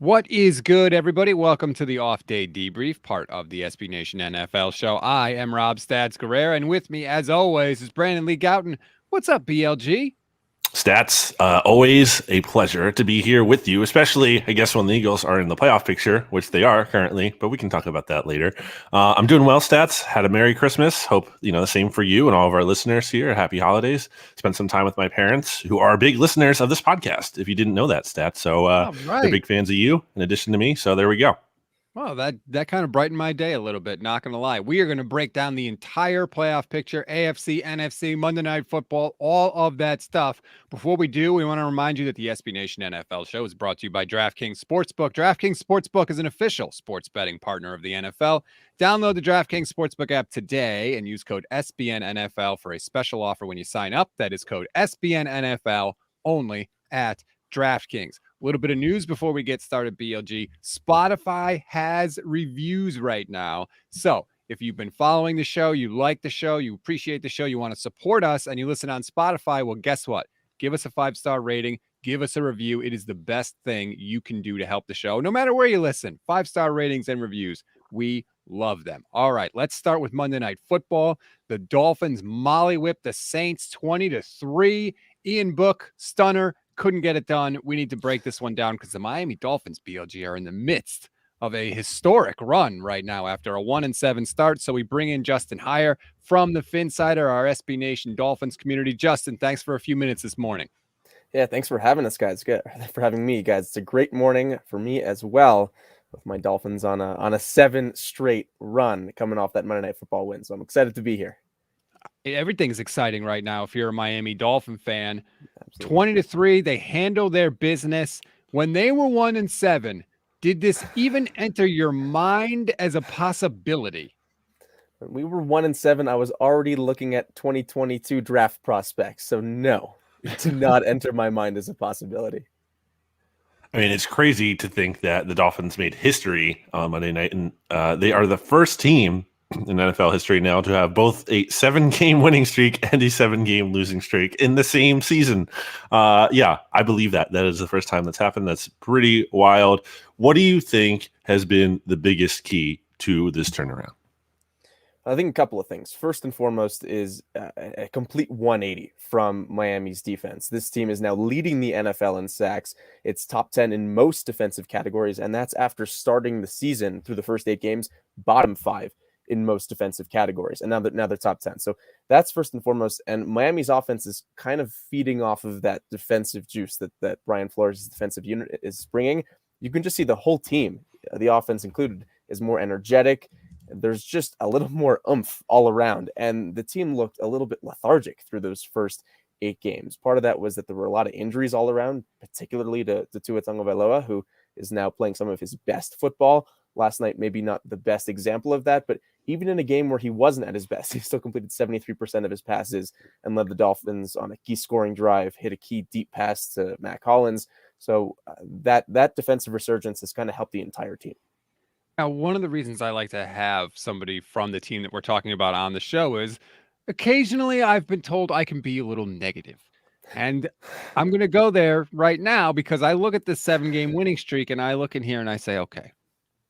What is good, everybody? Welcome to the Off Day Debrief, part of the SB Nation NFL show. I am Rob Stats Guerrera, and with me, as always, is Brandon Lee Gowton. What's up, BLG? Stats, always a pleasure to be here with you, especially, I guess, when the Eagles are in the playoff picture, which they are currently, but we can talk about that later. I'm doing well, Stats. Had a Merry Christmas. Hope, the same for you and all of our listeners here. Happy holidays. Spent some time with my parents, who are big listeners of this podcast, if you didn't know that, Stats. So All they're right. big fans of you, in addition to me. So there we go. Well, that kind of brightened my day a little bit, not going to lie. We are going to break down the entire playoff picture, AFC, NFC, Monday Night Football, all of that stuff. Before we do, we want to remind you that the SB Nation NFL show is brought to you by DraftKings Sportsbook. DraftKings Sportsbook is an official sports betting partner of the NFL. Download the DraftKings Sportsbook app today and use code SBNNFL for a special offer when you sign up. That is code SBNNFL only at DraftKings. A little bit of news before we get started, BLG. Spotify has reviews right now. So if you've been following the show, you like the show, you appreciate the show, you want to support us, and you listen on Spotify, well, guess what? Give us a 5-star rating. Give us a review. It is the best thing you can do to help the show, no matter where you listen. 5-star ratings and reviews. We love them. All right, let's start with Monday Night Football. The Dolphins mollywhipped the Saints 20-3. Ian Book, stunner, couldn't get it done. We need to break this one down because the Miami Dolphins, BLG, are in the midst of a historic run right now after a 1-7 start. So we bring in Justin Heyer from the Finsider, our SB Nation Dolphins community. Justin, thanks for a few minutes this morning. Yeah, thanks for having us, guys. Good for having me, guys. It's a great morning for me as well, with my Dolphins on a 7 straight run coming off that Monday Night Football win. So I'm excited to be here. Everything's exciting right now if you're a Miami Dolphin fan. Absolutely. 20-3, they handle their business. When they were 1-7, did this even enter your mind as a possibility? When we were 1-7, I was already looking at 2022 draft prospects. So no, it did not enter my mind as a possibility. I mean, it's crazy to think that the Dolphins made history on Monday night, and they are the first team in NFL history now to have both a 7-game winning streak and a 7-game losing streak in the same season. Yeah, I believe that. That is the first time that's happened. That's pretty wild. What do you think has been the biggest key to this turnaround? I think a couple of things. First and foremost is a complete 180 from Miami's defense. This team is now leading the NFL in sacks. It's top 10 in most defensive categories, and that's after starting the season through the first 8 games, bottom 5 in most defensive categories. And now they're top 10. So that's first and foremost. And Miami's offense is kind of feeding off of that defensive juice that Brian Flores' defensive unit is bringing. You can just see the whole team, the offense included, is more energetic. There's just a little more oomph all around. And the team looked a little bit lethargic through those first 8 games. Part of that was that there were a lot of injuries all around, particularly to Tua Tagovailoa, who is now playing some of his best football. Last night, maybe not the best example of that, but even in a game where he wasn't at his best, he still completed 73% of his passes and led the Dolphins on a key scoring drive, hit a key deep pass to Mac Hollins. So that defensive resurgence has kind of helped the entire team. Now, one of the reasons I like to have somebody from the team that we're talking about on the show is occasionally I've been told I can be a little negative. And I'm going to go there right now because I look at this 7-game winning streak and I look in here and I say, okay,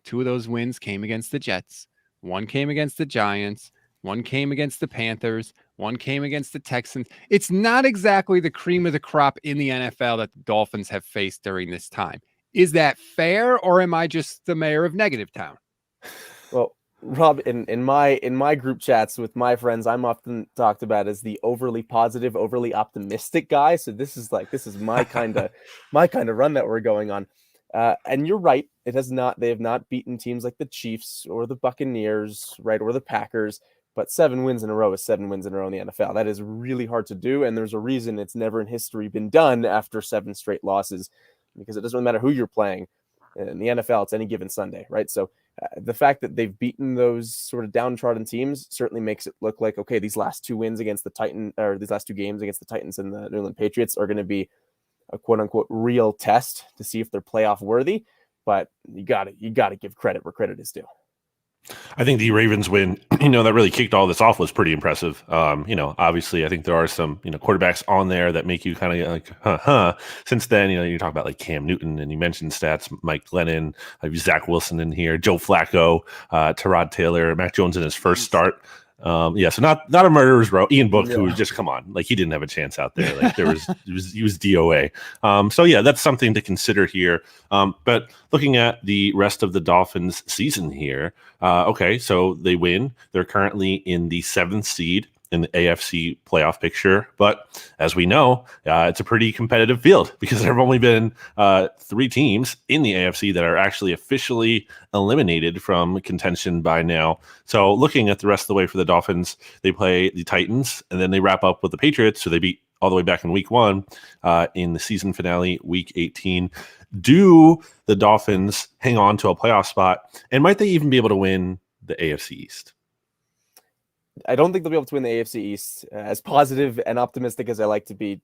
2 of those wins came against the Jets. 1 came against the Giants. 1 came against the Panthers. 1 came against the Texans. It's not exactly the cream of the crop in the NFL that the Dolphins have faced during this time. Is that fair, or am I just the mayor of Negative Town? Well, Rob, in my group chats with my friends, I'm often talked about as the overly positive, overly optimistic guy. So this is my kind of run that we're going on. And you're right, they have not beaten teams like the Chiefs or the Buccaneers, right, or the Packers. But 7 wins in a row is 7 wins in a row in the NFL. That is really hard to do, and there's a reason it's never in history been done after 7 straight losses, because it doesn't really matter who you're playing. In the NFL, it's any given Sunday, right? So the fact that they've beaten those sort of downtrodden teams certainly makes it look like, okay, these last 2 wins against the Titans, or these last 2 games against the Titans and the New England Patriots are going to be a quote unquote real test to see if they're playoff worthy. But you got to give credit where credit is due. I think the Ravens win, that really kicked all this off was pretty impressive. Obviously, I think there are some, quarterbacks on there that make you kind of like, huh. Since then, you talk about like Cam Newton, and you mentioned stats, Mike Glennon, Zach Wilson in here, Joe Flacco, Tyrod Taylor, Mac Jones in his first start. So not a murderer's row. Ian Book, who was just, come on, like he didn't have a chance out there. Like he was DOA. That's something to consider here. But looking at the rest of the Dolphins season here, so they win. They're currently in the 7th seed in the AFC playoff picture. But as we know, it's a pretty competitive field because there have only been 3 teams in the AFC that are actually officially eliminated from contention by now. So looking at the rest of the way for the Dolphins, they play the Titans and then they wrap up with the Patriots. So they beat all the way back in week 1 in the season finale, week 18. Do the Dolphins hang on to a playoff spot? And might they even be able to win the AFC East? I don't think they'll be able to win the AFC East, as positive and optimistic as I like to be,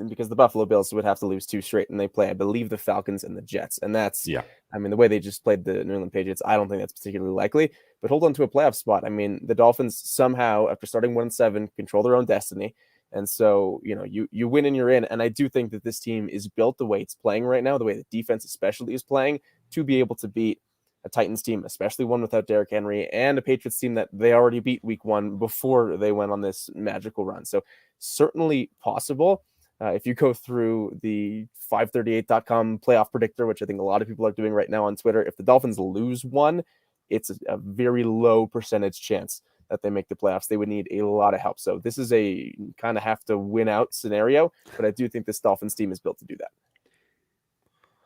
because the Buffalo Bills would have to lose 2 straight, and they play, I believe, the Falcons and the Jets. And that's, the way they just played the New England Patriots, I don't think that's particularly likely. But hold on to a playoff spot. I mean, the Dolphins somehow, after starting 1-7, control their own destiny. And so, you win and you're in. And I do think that this team is built the way it's playing right now, the way the defense especially is playing, to be able to beat a Titans team, especially one without Derrick Henry, and a Patriots team that they already beat week 1 before they went on this magical run. So certainly possible. If you go through the 538.com playoff predictor, which I think a lot of people are doing right now on Twitter, if the Dolphins lose 1, it's a very low percentage chance that they make the playoffs. They would need a lot of help. So this is a kind of have to win out scenario, but I do think this Dolphins team is built to do that.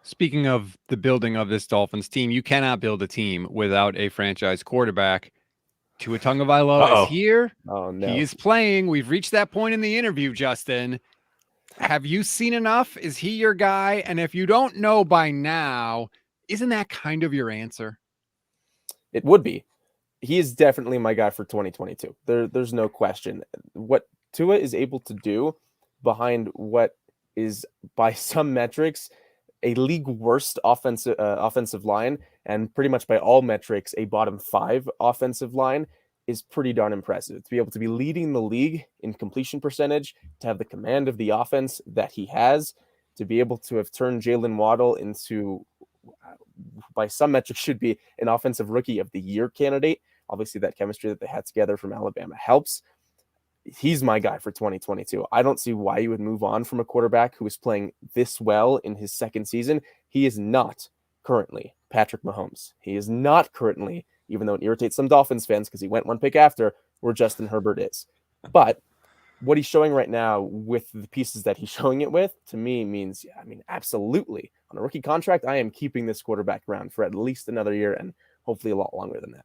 Speaking of the building of this Dolphins team, you cannot build a team without a franchise quarterback. Tua Tagovailoa is here. Oh, no. He is playing. We've reached that point in the interview, Justin. Have you seen enough? Is he your guy? And if you don't know by now, isn't that kind of your answer? It would be. He is definitely my guy for 2022. There's no question. What Tua is able to do behind what is, by some metrics, a league worst offensive line, and pretty much by all metrics, a bottom 5 offensive line, is pretty darn impressive. To be able to be leading the league in completion percentage, to have the command of the offense that he has, to be able to have turned Jalen Waddle into, by some metrics, should be an offensive rookie of the year candidate. Obviously, that chemistry that they had together from Alabama helps. He's my guy for 2022. I don't see why you would move on from a quarterback who is playing this well in his 2nd season. He is not currently Patrick Mahomes. He is not currently, even though it irritates some Dolphins fans because he went 1 pick after, where Justin Herbert is. But what he's showing right now with the pieces that he's showing it with, to me, means, absolutely. On a rookie contract, I am keeping this quarterback around for at least another year and hopefully a lot longer than that.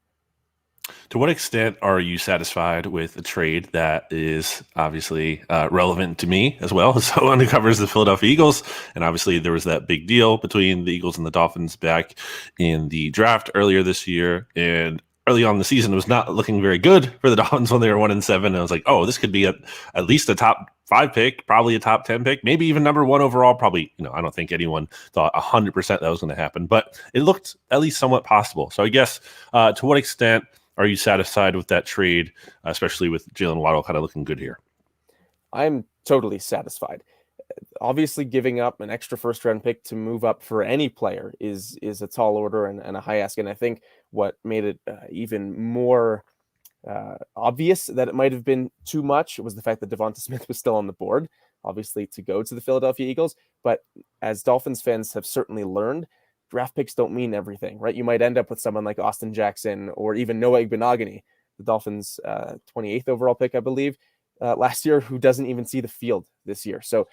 To what extent are you satisfied with a trade that is obviously relevant to me as well? So one who covers the Philadelphia Eagles, and obviously there was that big deal between the Eagles and the Dolphins back in the draft earlier this year, and early on in the season it was not looking very good for the Dolphins when they were 1-7. And I was like, oh, this could be at least a top 5 pick, probably a top 10 pick, maybe even number 1 overall. Probably, I don't think anyone thought 100% that was going to happen, but it looked at least somewhat possible. So I guess to what extent are you satisfied with that trade, especially with Jalen Waddle kind of looking good here? I'm totally satisfied. Obviously, giving up an extra 1st-round pick to move up for any player is a tall order and a high ask. And I think what made it even more obvious that it might have been too much was the fact that Devonta Smith was still on the board, obviously, to go to the Philadelphia Eagles. But as Dolphins fans have certainly learned, draft picks don't mean everything, right? You might end up with someone like Austin Jackson or even Noah Igbenogany, the Dolphins' 28th overall pick, I believe, last year, who doesn't even see the field this year. So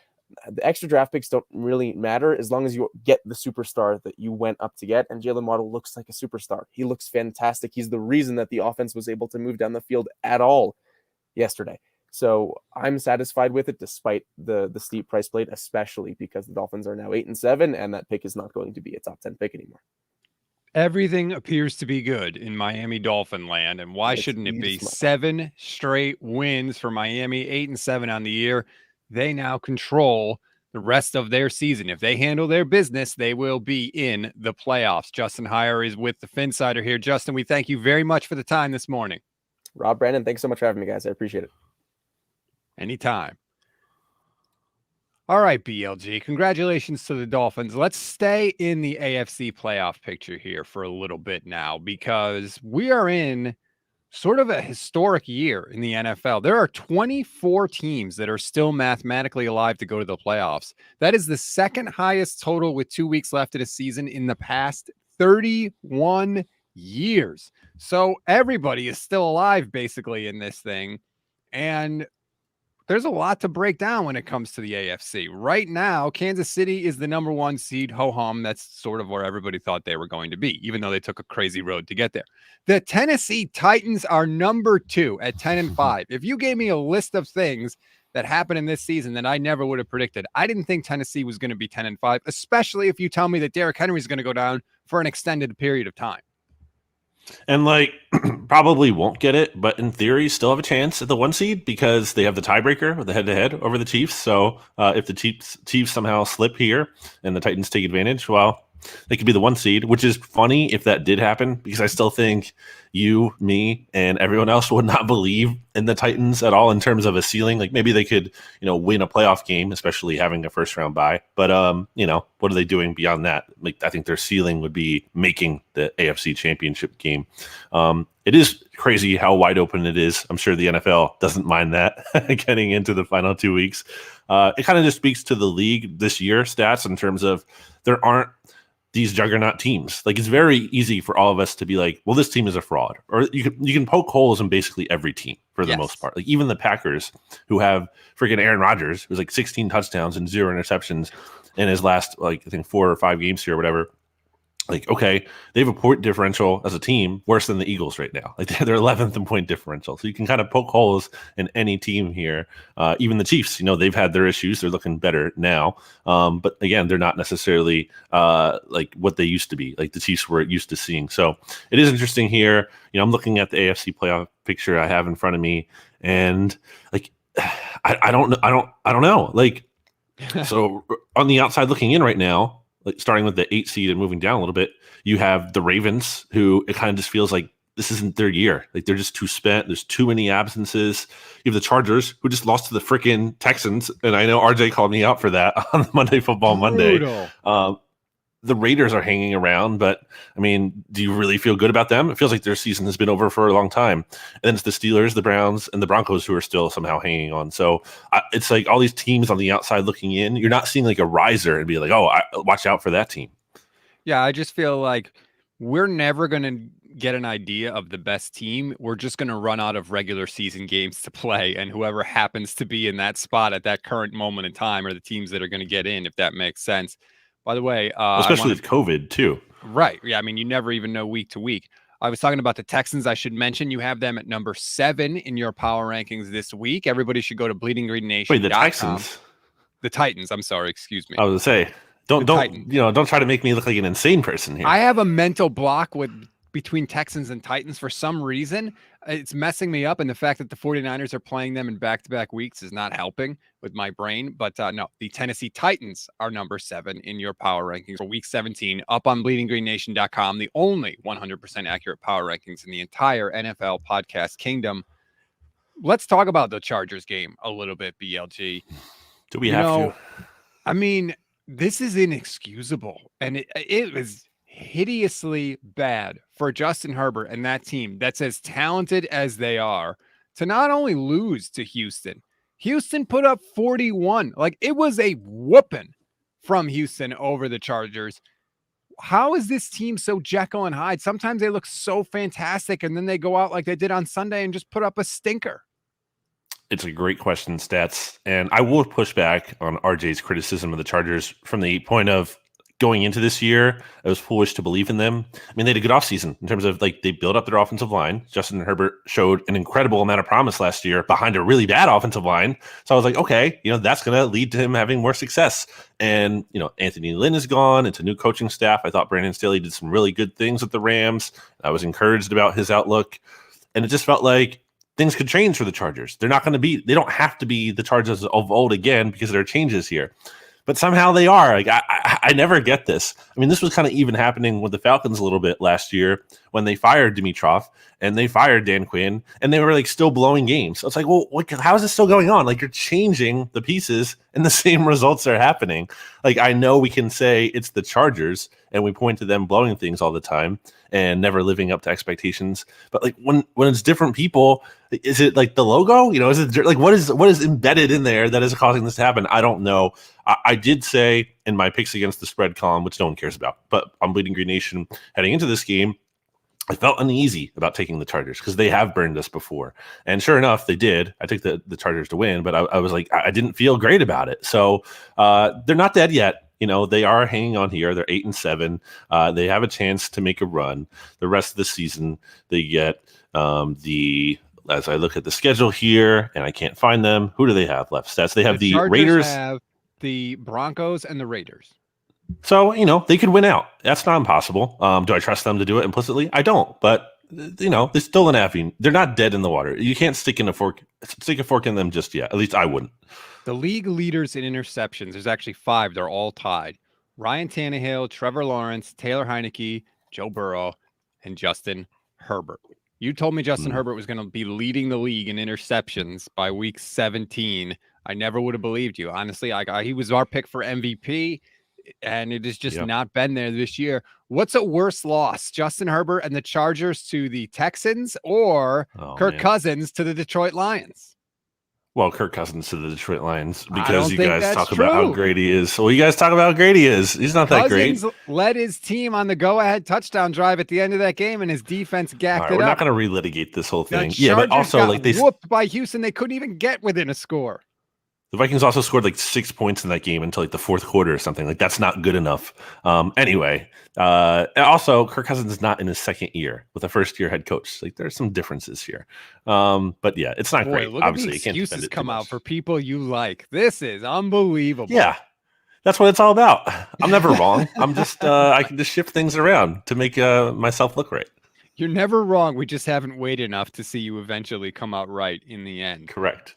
the extra draft picks don't really matter as long as you get the superstar that you went up to get. And Jalen Waddle looks like a superstar. He looks fantastic. He's the reason that the offense was able to move down the field at all yesterday. So I'm satisfied with it, despite the steep price plate, especially because the Dolphins are now 8-7, and that pick is not going to be a top 10 pick anymore. Everything appears to be good in Miami Dolphin land, and why shouldn't it be? 7 straight wins for Miami, 8-7 on the year. They now control the rest of their season. If they handle their business, they will be in the playoffs. Justin Heyer is with the Finsider here. Justin, we thank you very much for the time this morning. Rob, Brandon, thanks so much for having me, guys. I appreciate it. Anytime. All right, BLG, congratulations to the Dolphins. Let's stay in the AFC playoff picture here for a little bit now, because we are in sort of a historic year in the NFL. There are 24 teams that are still mathematically alive to go to the playoffs. That is the second highest total with 2 weeks left in a season in the past 31 years. So everybody is still alive basically in this thing. And there's a lot to break down when it comes to the AFC. Right now, Kansas City is the number 1 seed. Ho-hum, that's sort of where everybody thought they were going to be, even though they took a crazy road to get there. The Tennessee Titans are number 2 at 10-5. If you gave me a list of things that happened in this season that I never would have predicted, I didn't think Tennessee was going to be 10-5, especially if you tell me that Derrick Henry is going to go down for an extended period of time. And like probably won't get it, but in theory still have a chance at the 1 seed because they have the tiebreaker with the head-to-head over the Chiefs. So if the Chiefs somehow slip here and the Titans take advantage, well, they could be the 1 seed, which is funny if that did happen, because I still think you, me, and everyone else would not believe in the Titans at all in terms of a ceiling. Like maybe they could, win a playoff game, especially having a first round bye. But what are they doing beyond that? Like I think their ceiling would be making the AFC Championship game. It is crazy how wide open it is. I'm sure the NFL doesn't mind that getting into the final 2 weeks. It kind of just speaks to the league this year stats in terms of there aren't these juggernaut teams. Like it's very easy for all of us to be like, well, this team is a fraud, or you can poke holes in basically every team for the most part. Like even the Packers, who have freaking Aaron Rodgers, who's like 16 touchdowns and 0 interceptions in his last, like I think 4 or 5 games here or whatever. Like, okay, they have a point differential as a team worse than the Eagles right now. Like they're 11th in point differential. So you can kind of poke holes in any team here. Even the Chiefs, they've had their issues. They're looking better now. But again, they're not necessarily like what they used to be, like the Chiefs were used to seeing. So it is interesting here. I'm looking at the AFC playoff picture I have in front of me, and like I don't know. Like so on the outside looking in right now, like starting with the 8 seed and moving down a little bit, you have the Ravens, who it kind of just feels like this isn't their year. Like they're just too spent. There's too many absences. You have the Chargers, who just lost to the freaking Texans. And I know RJ called me out for that on Monday Football Monday. The Raiders are hanging around, but I mean, do you really feel good about them? It feels like their season has been over for a long time. And then it's the Steelers, the Browns, and the Broncos who are still somehow hanging on. So it's like all these teams on the outside looking in. You're not seeing like a riser and be like, watch out for that team. Yeah, I just feel like we're never going to get an idea of the best team. We're just going to run out of regular season games to play, and whoever happens to be in that spot at that current moment in time are the teams that are going to get in, if that makes sense. By the way, especially with COVID too. Right. Yeah. I mean, you never even know week to week. I was talking about the Texans. I should mention you have them at number 7 in your power rankings this week. Everybody should go to Bleeding Green Nation. Wait, the Texans? The Titans. I'm sorry. Excuse me. I was going to say, don't try to make me look like an insane person here. I have a mental block between Texans and Titans for some reason. It's messing me up, and the fact that the 49ers are playing them in back-to-back weeks is not helping with my brain. But no, the Tennessee Titans are number 7 in your power rankings for week 17, up on bleedinggreennation.com, the only 100% accurate power rankings in the entire NFL podcast kingdom. Let's talk about the Chargers game a little bit, BLG. Do we have to? I mean, this is inexcusable, and it was hideously bad for Justin Herbert and that team that's as talented as they are to not only lose to Houston. Houston put up 41. Like it was a whooping from Houston over the Chargers. How is this team so Jekyll and Hyde? Sometimes they look so fantastic and then they go out like they did on Sunday and just put up a stinker. It's a great question, Stats. And I will push back on RJ's criticism of the Chargers from the point of going into this year, it was foolish to believe in them. I mean, they had a good offseason in terms of like they built up their offensive line. Justin Herbert showed an incredible amount of promise last year behind a really bad offensive line. So I was like, okay, that's going to lead to him having more success. And, Anthony Lynn is gone. It's a new coaching staff. I thought Brandon Staley did some really good things with the Rams. I was encouraged about his outlook. And it just felt like things could change for the Chargers. They don't have to be the Chargers of old again because there are changes here. but somehow they are. Like I never get this. I mean, this was kind of even happening with the Falcons a little bit last year when they fired Dimitroff and they fired Dan Quinn, and they were like still blowing games. So it's like, well, how is this still going on? Like, you're changing the pieces, and the same results are happening. Like, I know we can say it's the Chargers, and we point to them blowing things all the time and never living up to expectations. But like when it's different people, is it like the logo? Is it like what is embedded in there that is causing this to happen? I don't know. I did say in my picks against the spread column, which no one cares about, but on Bleeding Green Nation heading into this game, I felt uneasy about taking the Chargers because they have burned us before. And sure enough, they did. I took the Chargers to win, but I was like, I didn't feel great about it. So they're not dead yet. They are hanging on here. They're 8-7. They have a chance to make a run. The rest of the season, they get as I look at the schedule here, and I can't find them. Who do they have left? Stats. They have the Chargers Raiders. Have the Broncos and the Raiders. So, they could win out. That's not impossible. Do I trust them to do it implicitly? I don't. But, they're still an avenue. They're not dead in the water. You can't stick a fork in them just yet. At least I wouldn't. The league leaders in interceptions, there's actually 5. They're all tied. Ryan Tannehill, Trevor Lawrence, Taylor Heineke, Joe Burrow, and Justin Herbert. You told me Justin Herbert was going to be leading the league in interceptions by week 17. I never would have believed you. Honestly, he was our pick for MVP, and it has just not been there this year. What's a worse loss, Justin Herbert and the Chargers to the Texans, or Kirk Cousins to the Detroit Lions? Well, Kirk Cousins to the Detroit Lions, because you guys talk true. about how great he is. Well, you guys talk about how great he is. He's not that great. Cousins led his team on the go-ahead touchdown drive at the end of that game, and his defense gacked it up. We're not going to relitigate this whole thing. Yeah, but also got whooped by Houston. They couldn't even get within a score. The Vikings also scored like 6 points in that game until like the fourth quarter or something. Like, that's not good enough. Anyway, also Kirk Cousins is not in his second year with a first-year head coach. Like, there's some differences here. But yeah, it's not great. Look Obviously, at the excuses come out for people you like. This is unbelievable. Yeah, that's what it's all about. I'm never wrong. I'm just I can just shift things around to make myself look right. You're never wrong. We just haven't waited enough to see you eventually come out right in the end. Correct.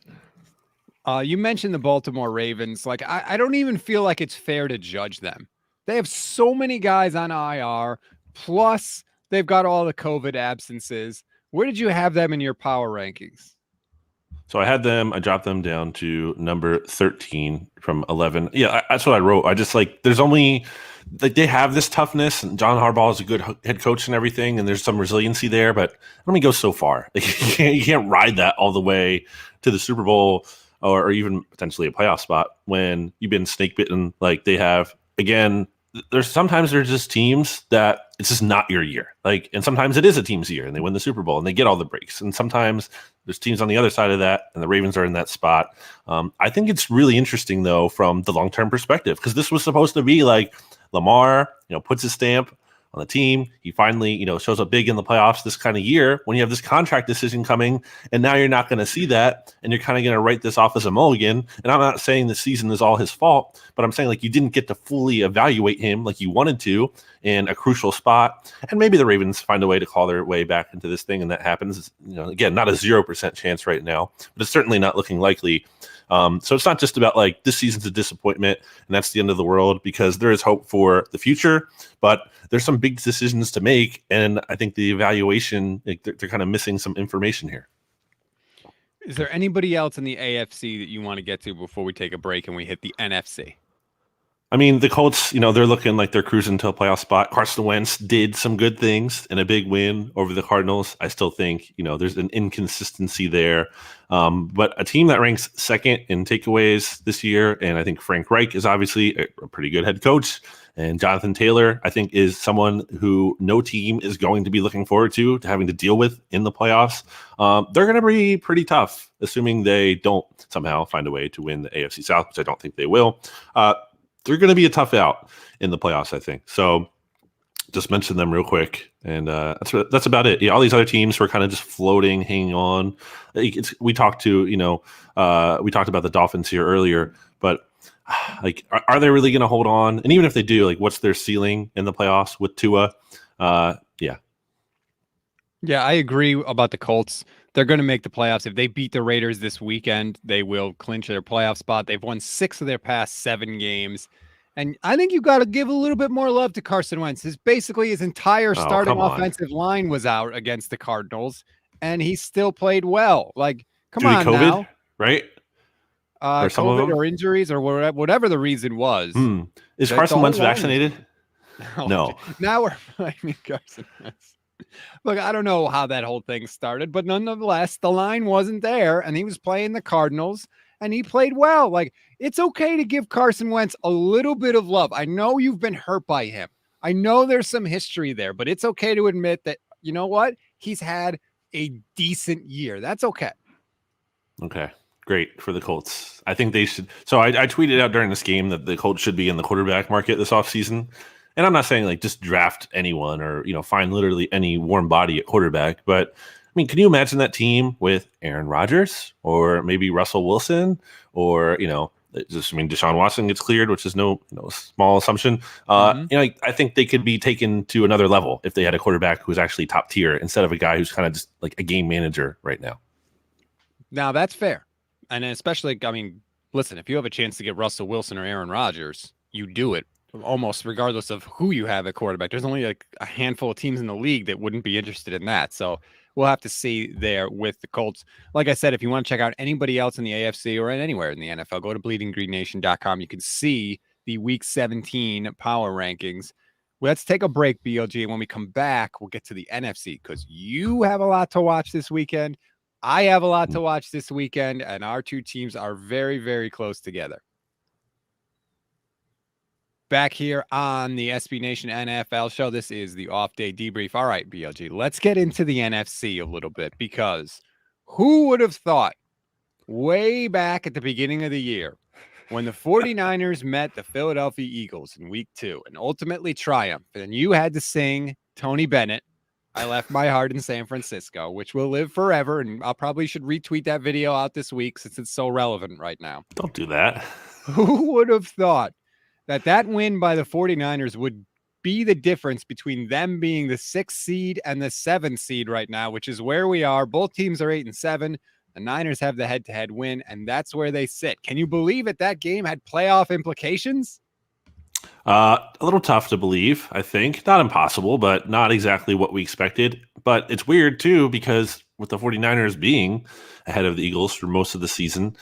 You mentioned the Baltimore Ravens. Like, I don't even feel like it's fair to judge them. They have so many guys on IR, plus they've got all the COVID absences. Where did you have them in your power rankings? So I dropped them down to number 13 from 11. Yeah, that's what I wrote. I just there's only, they have this toughness, and John Harbaugh is a good head coach and everything, and there's some resiliency there, but let me go so far. You can't ride that all the way to the Super Bowl or even potentially a playoff spot when you've been snake bitten like they have. Again, sometimes there's just teams that it's just not your year. And sometimes it is a team's year and they win the Super Bowl and they get all the breaks. And sometimes there's teams on the other side of that, and the Ravens are in that spot. I think it's really interesting though from the long-term perspective, because this was supposed to be like Lamar, puts his stamp on the team. He finally, shows up big in the playoffs this kind of year when you have this contract decision coming, and now you're not going to see that, and you're kind of going to write this off as a mulligan. And I'm not saying the season is all his fault, but I'm saying you didn't get to fully evaluate him like you wanted to in a crucial spot. And maybe the Ravens find a way to claw their way back into this thing, and that happens. Again, not a 0% chance right now, but it's certainly not looking likely. So it's not just about this season's a disappointment and that's the end of the world, because there is hope for the future, but there's some big decisions to make. And I think the evaluation, they're kind of missing some information here. Is there anybody else in the AFC that you want to get to before we take a break and we hit the NFC? I mean, the Colts, they're looking like they're cruising to a playoff spot. Carson Wentz did some good things in a big win over the Cardinals. I still think, there's an inconsistency there. But a team that ranks second in takeaways this year, and I think Frank Reich is obviously a pretty good head coach, and Jonathan Taylor, I think, is someone who no team is going to be looking forward to having to deal with in the playoffs. They're going to be pretty tough, assuming they don't somehow find a way to win the AFC South, which I don't think they will. They're going to be a tough out in the playoffs, I think. So just mention them real quick. And that's about it. Yeah, all these other teams were kind of just floating, hanging on. We talked about the Dolphins here earlier, but are they really going to hold on? And even if they do, what's their ceiling in the playoffs with Tua? Yeah. Yeah, I agree about the Colts. They're going to make the playoffs. If they beat the Raiders this weekend, they will clinch their playoff spot. They've won 6 of their past 7 games. And I think you got to give a little bit more love to Carson Wentz. His entire Oh, starting come on. offensive line was out against the Cardinals, and he still played well. Like, come Due to on COVID, now. right? Or some of COVID them? or injuries or whatever the reason was. Is The Carson whole Wentz line was vaccinated? No. now we're blaming Carson Wentz. Look, I don't know how that whole thing started, but nonetheless, the line wasn't there, and he was playing the Cardinals, and he played well. Like, it's okay to give Carson Wentz a little bit of love. I know you've been hurt by him. I know there's some history there, but it's okay to admit that, you know what? He's had a decent year. That's okay. Okay. Great for the Colts. I think they should. So I tweeted out during this game that the Colts should be in the quarterback market this offseason. And I'm not saying like just draft anyone or, find literally any warm body at quarterback. But I mean, can you imagine that team with Aaron Rodgers or maybe Russell Wilson or, Deshaun Watson gets cleared, which is no small assumption. I think they could be taken to another level if they had a quarterback who's actually top tier instead of a guy who's kind of just like a game manager right now. Now, that's fair. And especially, listen, if you have a chance to get Russell Wilson or Aaron Rodgers, you do it almost regardless of who you have at quarterback. There's only like a handful of teams in the league that wouldn't be interested in that. So we'll have to see there with the Colts. Like I said, if you want to check out anybody else in the AFC or anywhere in the NFL, go to bleedinggreennation.com. You can see the Week 17 power rankings. Let's take a break, BLG. And when we come back, we'll get to the NFC because you have a lot to watch this weekend. I have a lot to watch this weekend, and our two teams are very, very close together. Back here on the SB Nation NFL show, this is the off-day debrief. All right, BLG, let's get into the NFC a little bit because who would have thought way back at the beginning of the year when the 49ers met the Philadelphia Eagles in Week 2 and ultimately triumphed, and you had to sing Tony Bennett, I Left My Heart in San Francisco, which will live forever. And I'll probably should retweet that video out this week since it's so relevant right now. Don't do that. Who would have thought that win by the 49ers would be the difference between them being the 6th seed and the 7th seed right now, which is where we are. Both teams are 8-7. The Niners have the head-to-head win, and that's where they sit. Can you believe that game had playoff implications? A little tough to believe, I think. Not impossible, but not exactly what we expected. But it's weird, too, because with the 49ers being ahead of the Eagles for most of the season,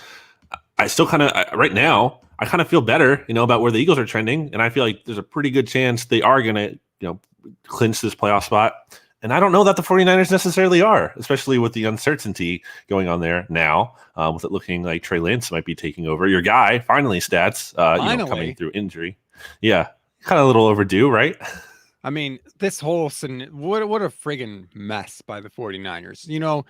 I still right now, I kind of feel better, about where the Eagles are trending. And I feel like there's a pretty good chance they are going to, clinch this playoff spot. And I don't know that the 49ers necessarily are, especially with the uncertainty going on there now, with it looking like Trey Lance might be taking over. Your guy, finally, stats, coming through injury. Yeah, kind of a little overdue, right? I mean, this whole what a friggin' mess by the 49ers.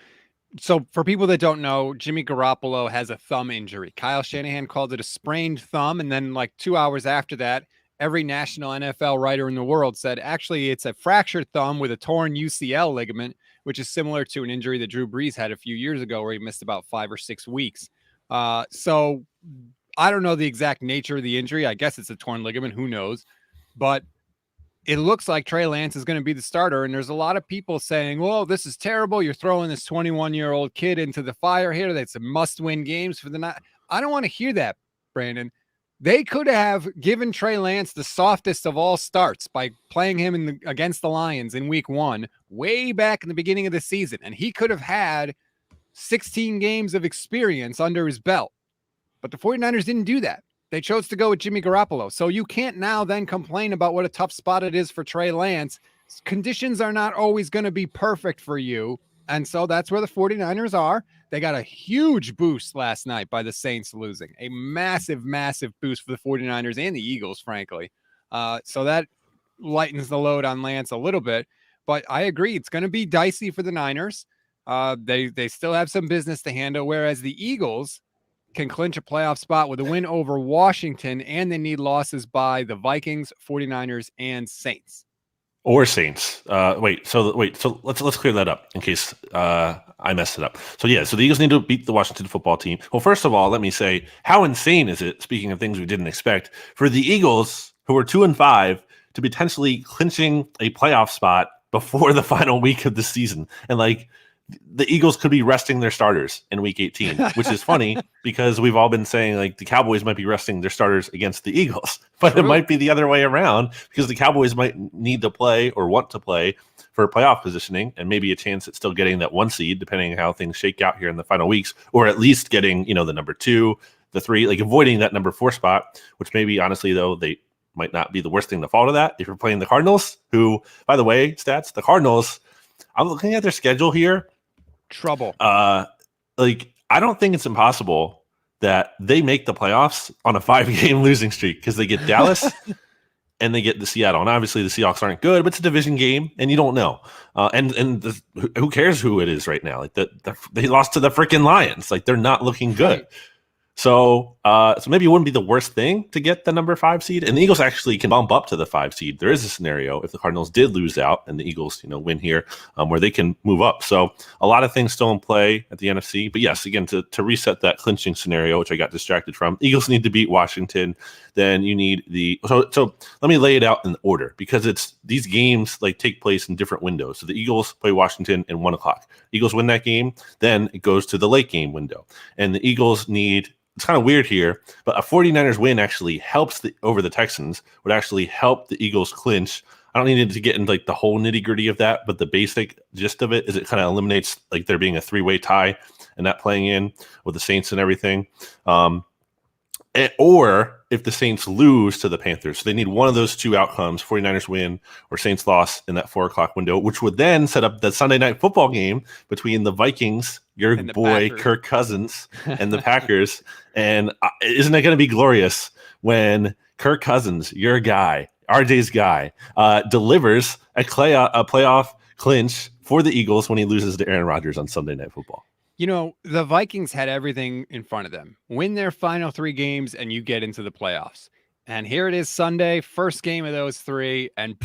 So for people that don't know, Jimmy Garoppolo has a thumb injury. Kyle Shanahan called it a sprained thumb. And then like 2 hours after that, every national NFL writer in the world said, actually, it's a fractured thumb with a torn UCL ligament, which is similar to an injury that Drew Brees had a few years ago where he missed about 5 or 6 weeks. So I don't know the exact nature of the injury. I guess it's a torn ligament. Who knows? But it looks like Trey Lance is going to be the starter. And there's a lot of people saying, well, this is terrible. You're throwing this 21-year-old kid into the fire here. That's a must-win games for the night. I don't want to hear that, Brandon. They could have given Trey Lance the softest of all starts by playing him against the Lions in Week 1, way back in the beginning of the season. And he could have had 16 games of experience under his belt. But the 49ers didn't do that. They chose to go with Jimmy Garoppolo. So you can't now then complain about what a tough spot it is for Trey Lance. Conditions are not always going to be perfect for you. And so that's where the 49ers are. They got a huge boost last night by the Saints losing. A massive, massive boost for the 49ers and the Eagles, frankly. So that lightens the load on Lance a little bit. But I agree, it's going to be dicey for the Niners. They still have some business to handle, whereas the Eagles can clinch a playoff spot with a win over Washington, and they need losses by the Vikings, 49ers, and Saints. Or Saints. So let's clear that up in case I messed it up. So the Eagles need to beat the Washington football team. Well, first of all, let me say, how insane is it, speaking of things we didn't expect, for the Eagles, who are 2-5, to potentially clinching a playoff spot before the final week of the season. And like the Eagles could be resting their starters in week 18, which is funny because we've all been saying like the Cowboys might be resting their starters against the Eagles, but It might be the other way around because the Cowboys might need to play or want to play for playoff positioning and maybe a chance at still getting that 1 seed, depending on how things shake out here in the final weeks, or at least getting, the number 2, the 3, like avoiding that number 4 spot, which maybe honestly though, they might not be the worst thing to fall to that if you're playing the Cardinals, who, by the way, stats, the Cardinals, I'm looking at their schedule here. Trouble. Like, I don't think it's impossible that they make the playoffs on a 5-game losing streak because they get Dallas and they get the Seattle. And obviously the Seahawks aren't good, but it's a division game and you don't know. Who cares who it is right now? Like they lost to the freaking Lions. Like they're not looking good. Right. So maybe it wouldn't be the worst thing to get the number 5 seed, and the Eagles actually can bump up to the 5 seed. There is a scenario if the Cardinals did lose out and the Eagles, win here, where they can move up. So a lot of things still in play at the NFC. But yes, again, to reset that clinching scenario, which I got distracted from, Eagles need to beat Washington. Then you need so let me lay it out in order because it's these games like take place in different windows. So the Eagles play Washington at 1:00. Eagles win that game, then it goes to the late game window, and the Eagles need. It's kind of weird here, but a 49ers win actually helps over the Texans, would actually help the Eagles clinch. I don't need to get into like the whole nitty gritty of that, but the basic gist of it is it kind of eliminates like there being a 3-way tie and that playing in with the Saints and everything. Or if the Saints lose to the Panthers. So they need one of those 2 outcomes, 49ers win or Saints loss in that 4:00 window, which would then set up the Sunday night football game between the Vikings, your boy Packers. Kirk Cousins, and the Packers. And isn't it going to be glorious when Kirk Cousins, your guy, RJ's guy, delivers a playoff clinch for the Eagles when he loses to Aaron Rodgers on Sunday Night Football? The Vikings had everything in front of them. Win their final 3 games and you get into the playoffs. And here it is Sunday, first game of those 3, and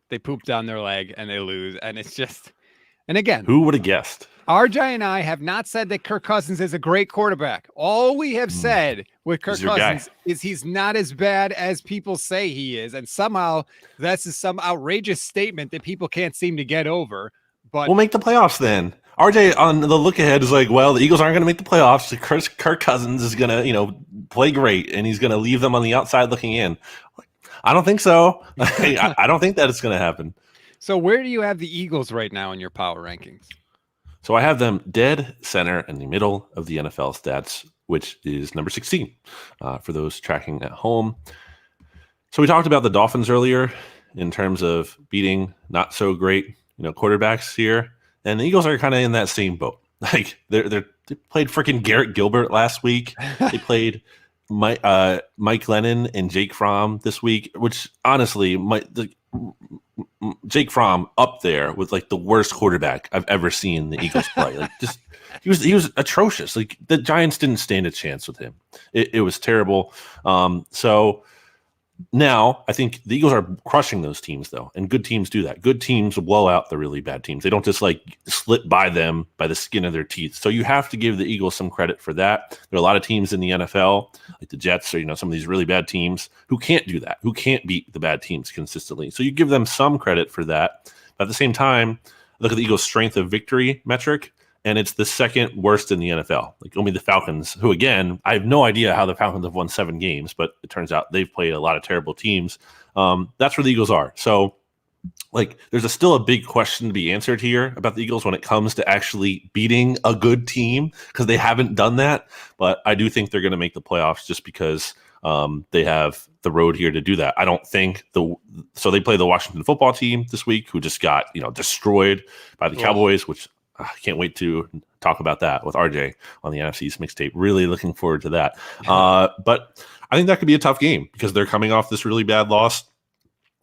they poop down their leg and they lose. And it's just, and again, who would have guessed? RJ and I have not said that Kirk Cousins is a great quarterback. All we have said with Kirk Cousins is he's not as bad as people say he is. And somehow that's some outrageous statement that people can't seem to get over. But we'll make the playoffs then. RJ on the look ahead is like, well, the Eagles aren't going to make the playoffs. So Kirk Cousins is going to, play great, and he's going to leave them on the outside looking in. I don't think so. I don't think that it's going to happen. So where do you have the Eagles right now in your power rankings? So I have them dead center in the middle of the NFL stats, which is number 16 for those tracking at home. So we talked about the Dolphins earlier in terms of beating not so great, quarterbacks here. And the Eagles are kind of in that same boat. Like they played freaking Garrett Gilbert last week. They played Mike Lennon and Jake Fromm this week, which honestly, Jake Fromm up there with like the worst quarterback I've ever seen the Eagles play. Like just he was atrocious. Like the Giants didn't stand a chance with him. It was terrible. So now I think the Eagles are crushing those teams though, and good teams do that. Good teams blow out the really bad teams. They don't just like slip by them by the skin of their teeth. So you have to give the Eagles some credit for that. There are a lot of teams in the NFL, like the Jets or some of these really bad teams who can't do that, who can't beat the bad teams consistently. So you give them some credit for that. But at the same time, look at the Eagles' strength of victory metric, and it's the second worst in the NFL. Like only the Falcons, who again, I have no idea how the Falcons have won 7 games, but it turns out they've played a lot of terrible teams. That's where the Eagles are. So like there's still a big question to be answered here about the Eagles when it comes to actually beating a good team, because they haven't done that. But I do think they're going to make the playoffs just because they have the road here to do that. I don't think so they play the Washington football team this week, who just got, destroyed by the Cowboys, which I can't wait to talk about that with RJ on the NFC's mixtape. Really looking forward to that. But I think that could be a tough game because they're coming off this really bad loss.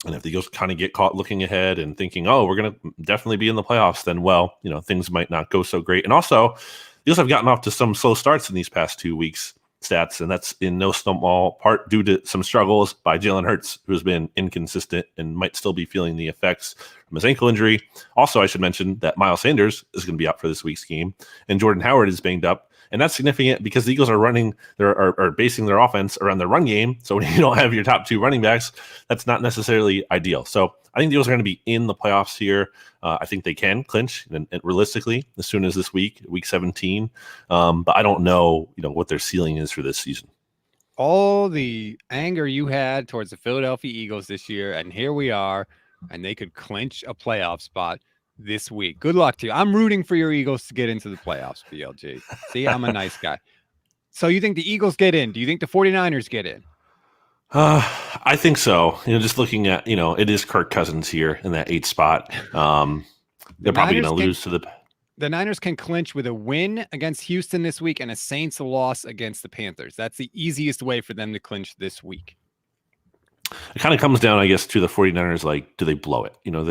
And if the Eagles kind of get caught looking ahead and thinking, oh, we're going to definitely be in the playoffs, then, well, things might not go so great. And also, the Eagles have gotten off to some slow starts in these past 2 weeks. Stats, and that's in no small part due to some struggles by Jalen Hurts, who has been inconsistent and might still be feeling the effects from his ankle injury. Also, I should mention that Miles Sanders is going to be out for this week's game, and Jordan Howard is banged up, And that's significant because the Eagles are basing their offense around the run game. So when you don't have your top 2 running backs, that's not necessarily ideal. So I think the Eagles are going to be in the playoffs here. I think they can clinch and realistically as soon as this week 17. But I don't know, what their ceiling is for this season. All the anger you had towards the Philadelphia Eagles this year, and here we are, and they could clinch a playoff spot this week. Good luck to you. I'm rooting for your Eagles to get into the playoffs, BLG. See, I'm a nice guy. So you think the Eagles get in? Do you think the 49ers get in? I think so. Just looking at, it is Kirk Cousins here in that 8th spot. They're probably going to lose to the Niners can clinch with a win against Houston this week and a Saints loss against the Panthers. That's the easiest way for them to clinch this week. It kind of comes down, I guess, to the 49ers. Like, do they blow it? Do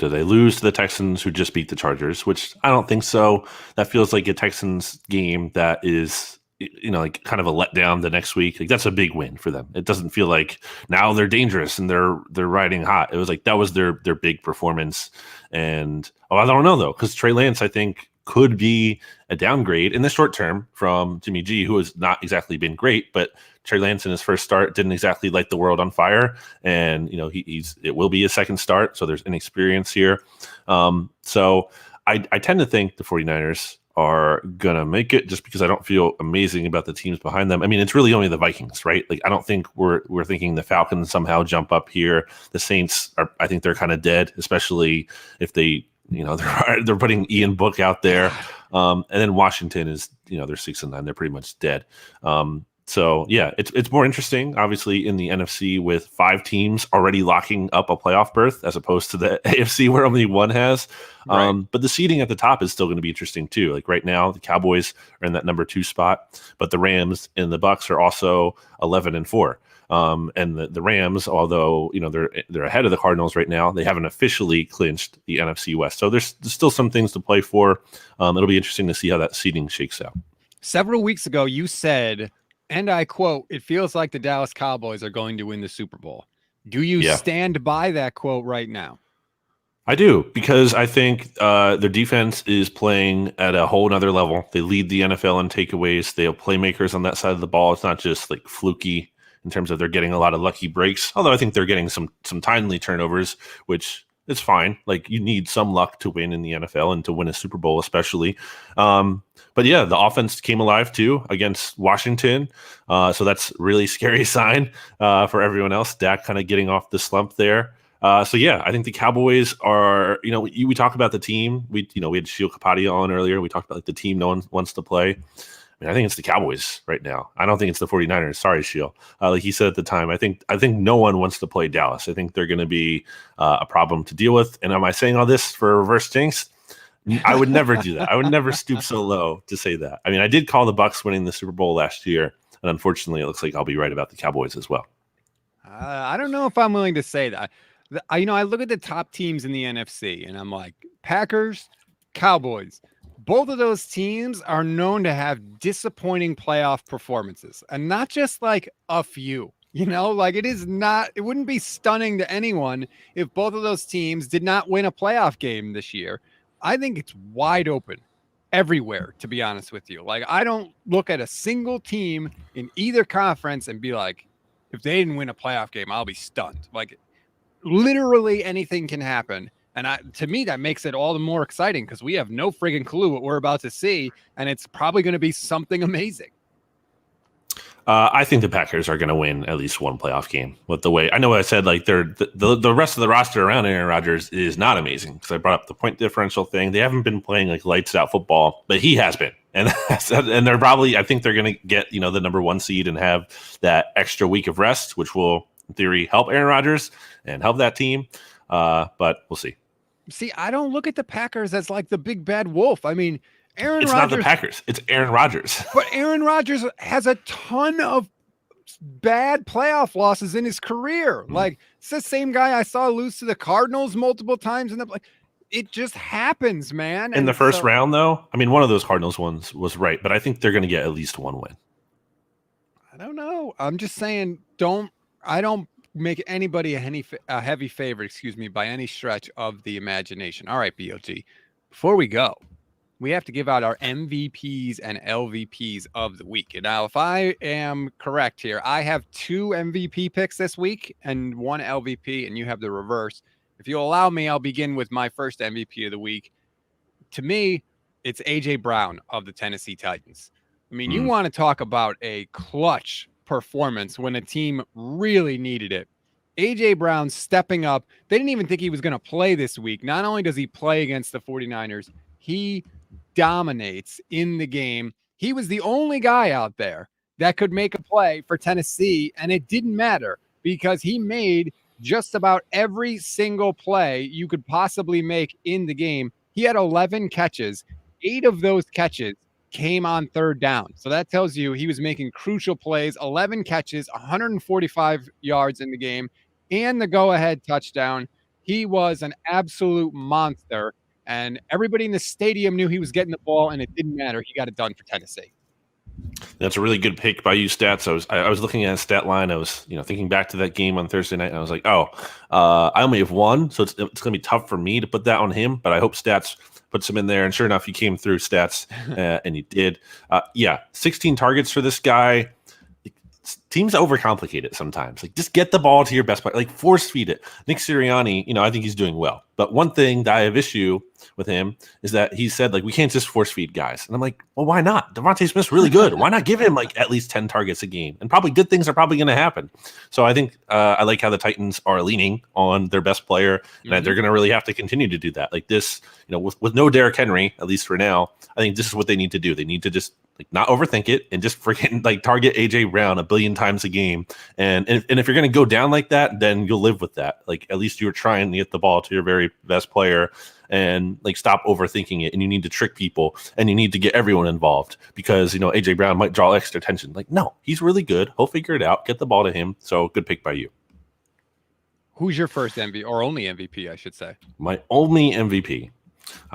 they lose to the Texans who just beat the Chargers, which I don't think so. That feels like a Texans game that is, like kind of a letdown the next week. Like, that's a big win for them. It doesn't feel like now they're dangerous and they're riding hot. It was like that was their big performance. And I don't know though, because Trey Lance, I think, could be a downgrade in the short term from Jimmy G, who has not exactly been great, but Trey Lance in his first start didn't exactly light the world on fire. And, it will be a second start. So there's inexperience here. So I tend to think the 49ers are going to make it just because I don't feel amazing about the teams behind them. I mean, it's really only the Vikings, right? Like, I don't think we're thinking the Falcons somehow jump up here. The Saints I think they're kind of dead, especially if they, they're putting Ian Book out there. And then Washington is, they're 6-9. They're pretty much dead. So yeah, it's more interesting, obviously, in the NFC with 5 teams already locking up a playoff berth as opposed to the AFC where only one has. Right. But the seeding at the top is still going to be interesting too. Like right now, the Cowboys are in that number 2 spot, but the Rams and the Bucks are also 11-4. And the Rams, although they're ahead of the Cardinals right now, they haven't officially clinched the NFC West. So there's still some things to play for. It'll be interesting to see how that seeding shakes out. Several weeks ago, you said, and I quote, "It feels like the Dallas Cowboys are going to win the Super Bowl." Do you stand by that quote right now? I do, because I think their defense is playing at a whole nother level. They lead the NFL in takeaways. They have playmakers on that side of the ball. It's not just like fluky in terms of they're getting a lot of lucky breaks, although I think they're getting some timely turnovers, which is fine. Like, you need some luck to win in the NFL and to win a Super Bowl especially. But yeah, the offense came alive too against Washington. So that's really scary sign for everyone else. Dak kind of getting off the slump there. So yeah, I think the Cowboys are, we talk about the team. We had Sheil Kapadia on earlier. We talked about like the team no one wants to play. I think it's the Cowboys right now. I don't think it's the 49ers. Sorry, Sheil. Like he said at the time, I think no one wants to play Dallas. I think they're going to be a problem to deal with. And am I saying all this for reverse jinx? I would never do that. I would never stoop so low to say that. I mean, I did call the Bucks winning the Super Bowl last year, and unfortunately, it looks like I'll be right about the Cowboys as well. I don't know if I'm willing to say that. I look at the top teams in the NFC, and I'm like, Packers, Cowboys. Both of those teams are known to have disappointing playoff performances, and not just like a few. Like it wouldn't be stunning to anyone if both of those teams did not win a playoff game this year. I think it's wide open everywhere, to be honest with you. Like, I don't look at a single team in either conference and be like, if they didn't win a playoff game, I'll be stunned. Like, literally anything can happen. And to me, that makes it all the more exciting because we have no friggin' clue what we're about to see. And it's probably going to be something amazing. I think the Packers are going to win at least one playoff game. With the way I know, I said like the rest of the roster around Aaron Rodgers is not amazing because I brought up the point differential thing. They haven't been playing like lights out football, but he has been, and they're probably. I think they're going to get the number 1 seed and have that extra week of rest, which will in theory help Aaron Rodgers and help that team. But we'll see. See, I don't look at the Packers as like the big bad wolf. I mean. It's not the Packers. It's Aaron Rodgers. But Aaron Rodgers has a ton of bad playoff losses in his career. Like, it's the same guy I saw lose to the Cardinals multiple times. It just happens, man. In the first round, though, I mean, one of those Cardinals ones was right, but I think they're going to get at least one win. I don't know. I'm just saying, I don't make anybody a heavy favorite, by any stretch of the imagination. All right, BOG, before we go, we have to give out our MVPs and LVPs of the week. Now, if I am correct here, I have 2 MVP picks this week and 1 LVP, and you have the reverse. If you allow me, I'll begin with my first MVP of the week. To me, it's A.J. Brown of the Tennessee Titans. I mean, you want to talk about a clutch performance when a team really needed it. A.J. Brown stepping up. They didn't even think he was going to play this week. Not only does he play against the 49ers, he dominates in the game. He was the only guy out there that could make a play for Tennessee, and it didn't matter because he made just about every single play you could possibly make in the game. He had 11 catches. 8 of those catches came on third down. So that tells you he was making crucial plays, 11 catches, 145 yards in the game, and the go-ahead touchdown. He was an absolute monster, and everybody in the stadium knew he was getting the ball, and it didn't matter. He got it done for Tennessee. That's a really good pick by you, Stats. I was looking at a stat line. I was thinking back to that game on Thursday night, and I was like, I only have 1, so it's going to be tough for me to put that on him. But I hope Stats puts him in there, and sure enough, he came through, Stats, and he did. 16 targets for this guy. Teams overcomplicate it sometimes. Like, just get the ball to your best player. Like, force feed it. Nick Sirianni, I think he's doing well. But one thing that I have issue with him is that he said, like, we can't just force feed guys. And I'm like, well, why not? Devontae Smith's really good. Why not give him, like, at least 10 targets a game? And probably good things are probably going to happen. So I think I like how the Titans are leaning on their best player, and that they're going to really have to continue to do that. Like this, with no Derrick Henry, at least for now, I think this is what they need to do. They need to just not overthink it and just freaking target AJ Brown 1 billion times a game. And if you're going to go down like that, then you'll live with that. Like, at least you're trying to get the ball to your very best player, and stop overthinking it. And you need to trick people, and you need to get everyone involved because, AJ Brown might draw extra attention. Like, no, he's really good. He'll figure it out. Get the ball to him. So good pick by you. Who's your first MVP, or only MVP, I should say? My only MVP.